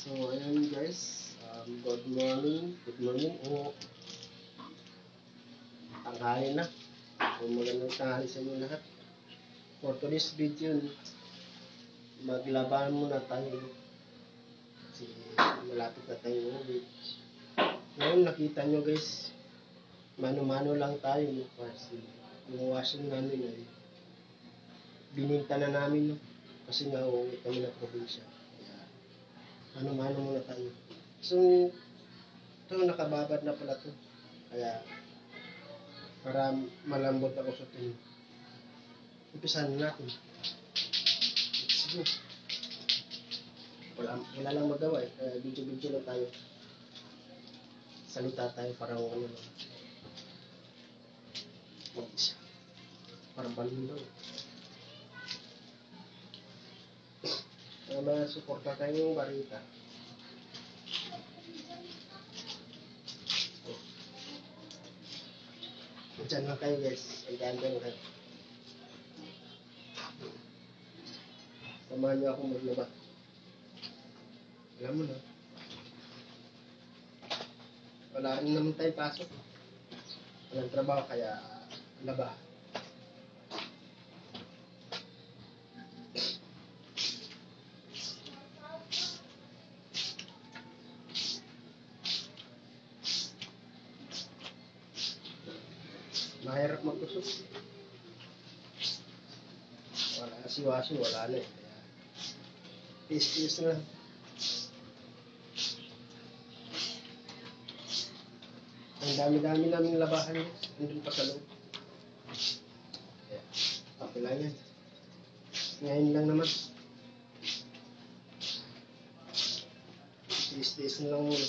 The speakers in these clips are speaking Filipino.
So, ayun guys, good morning, tanghali na. So, magandang tanghali sa inyo lahat. For today's video, maglaban muna tayo. Kasi malapit na tayo ulit. Ngayon nakita nyo guys, mano-mano lang tayo. No? Kasi yung washing namin ay bininta na namin. No? Kasi nga uuwi kami na probinsya. Kaya mano-mano muna tayo. So, ito nakababad na pala to. Kaya para malambot ako sa tingin. Umpisahan natin. Let's go. Wala lang magawa eh. Kaya video-video lang tayo. Salita tayo parang ano lang. Mag-isa. Parang balino. Kaya masuporta tayo yung barita. Diyan lang kayo guys. Diyan lang kayo. Samahan niyo ako maglaba. Alam mo na. Wala rin naman tayo pasok. Walang trabaho kaya laba. Mahirap magtusok. Wala na si washing, wala na eh. Kaya tis-tis na. Ang dami-dami naming labahan nandun pa sa loob. Kaya, okay lang yan. Ngayon lang naman. Tis-tis na lang muna.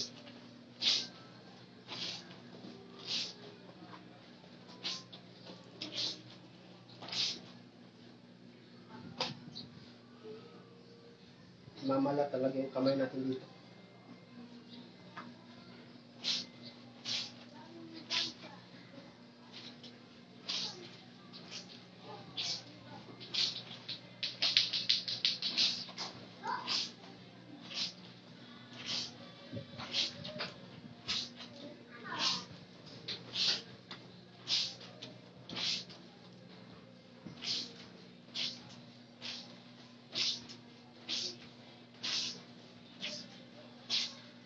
Mamala talaga yung kamay natin dito.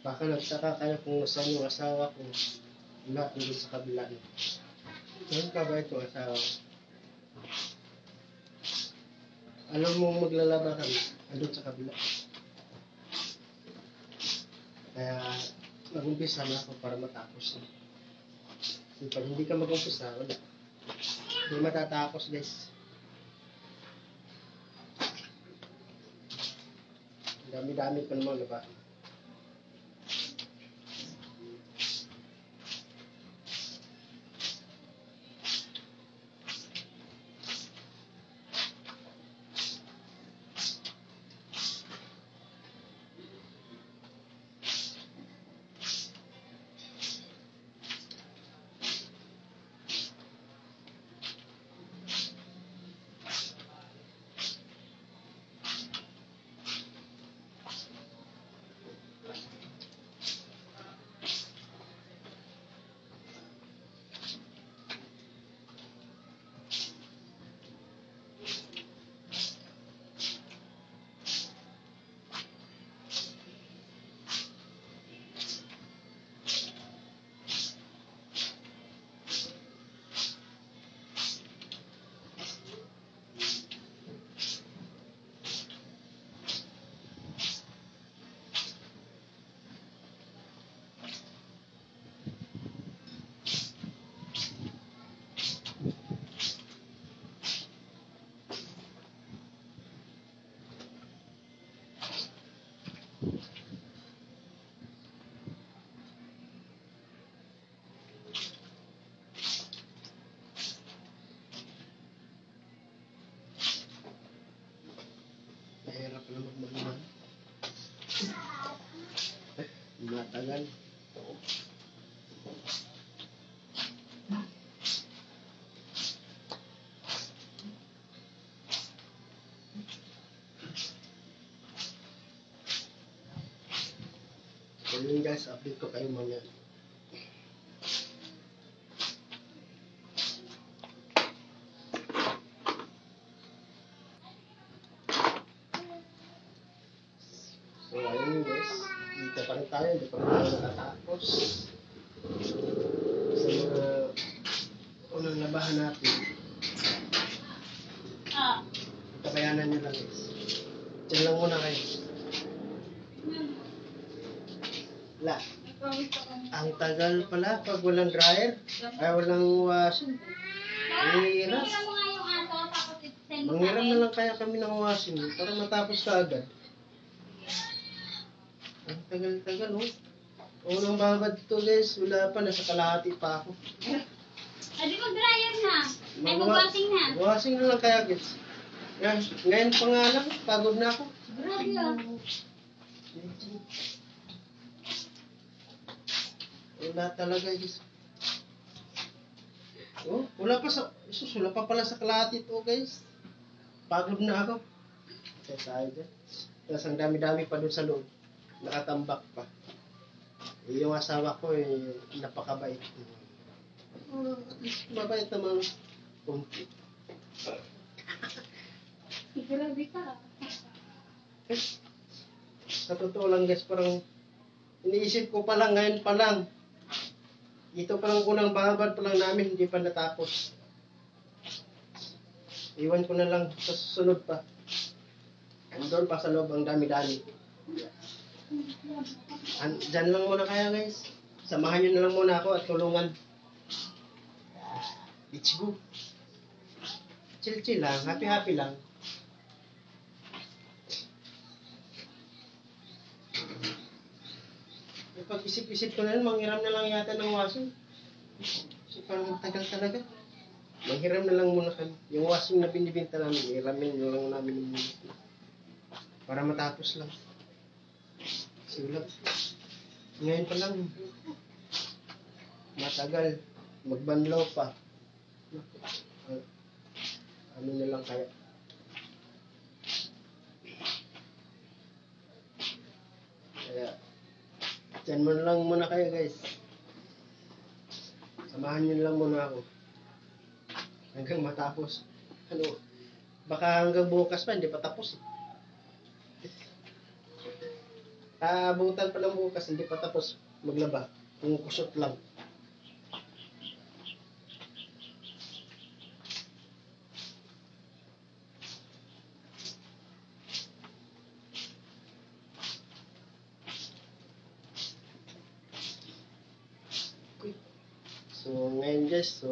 Baka nagsaka kayo kung saan yung asawa ko. Wala, hindi sa kabila. Saan ka ba ito asawa ko? Alam mo maglalaba kami. Andun sa kabila. Kaya mag-umpisa na ako para matapos. Kasi pag hindi ka mag-umpisa, wala. Hindi matatapos guys. Dami-dami pa naman diba? Mahirap naman magmahal. Matagal. So yun guys, update ko kayo mamaya. So ayun guys, dito pa rin tayo, hindi pa rin tayo nakatapos. Sa mga unang labahan natin, tabayanan nyo lang guys. Diyan lang muna kayo. La, ang tagal pala pag walang dryer, ay walang washing. Mangiram. Mangiram na lang kaya kami ng washing para matapos ka agad. Ang tagal-tagal, oh. Unang babad to guys, wala pa, nasa kalahati pa ako. Adi mag-dryer na. Ay mag-washing na. Washing na lang kaya guys. Ngayon pa nga lang, pagod na ako. Grabe ah. Wala talaga guys. Oh, wala pa sa, wala pa pala sa kalahati to guys. Pagod na ako. Kaya tayo dyan. Tapos ang dami-dami pa dun sa loob. Nakatambak pa. Yung asawa ko napakabait. Mabait naman. Kunti. Grabe ka. Sa totoo lang guys, parang iniisip ko pa lang, ngayon pa lang. Ito pa lang unang babad pa lang namin, hindi pa natapos. Iwan ko na lang sa susunod pa. Andun pa sa loob, ang dami-dami. Diyan lang muna kaya guys. Samahan nyo na lang muna ako at tulungan. Let's go. Chill-chill lang, happy-happy lang. Pag isip-isip ko na yun, manghiram na lang yata ng washing. Kasi parang matagal talaga. Manghiram na lang muna kami. Yung washing na binibinta namin, hiramin na lang namin muna. Para matapos lang. Kasi wala. Ngayon pa lang. Matagal. Magbanlaw pa. Ano na lang kaya. Kaya, dyan mo lang muna kayo guys. Samahan nyo lang muna ako. Hanggang matapos. Ano, baka hanggang bukas pa, hindi pa tapos eh. Kaabutan pa lang bukas, hindi pa tapos maglaba. Kung kusot lang. So, ngayon guys,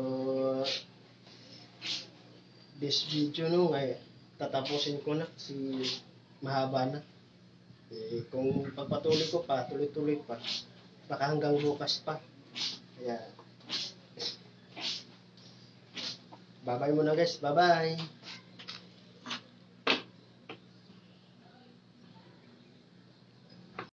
this video no, ngayon, tatapusin ko na kasi mahaba na. Kung pagpatuloy ko pa, tuloy-tuloy pa, baka hanggang bukas pa. Kaya, bye-bye muna guys, bye-bye!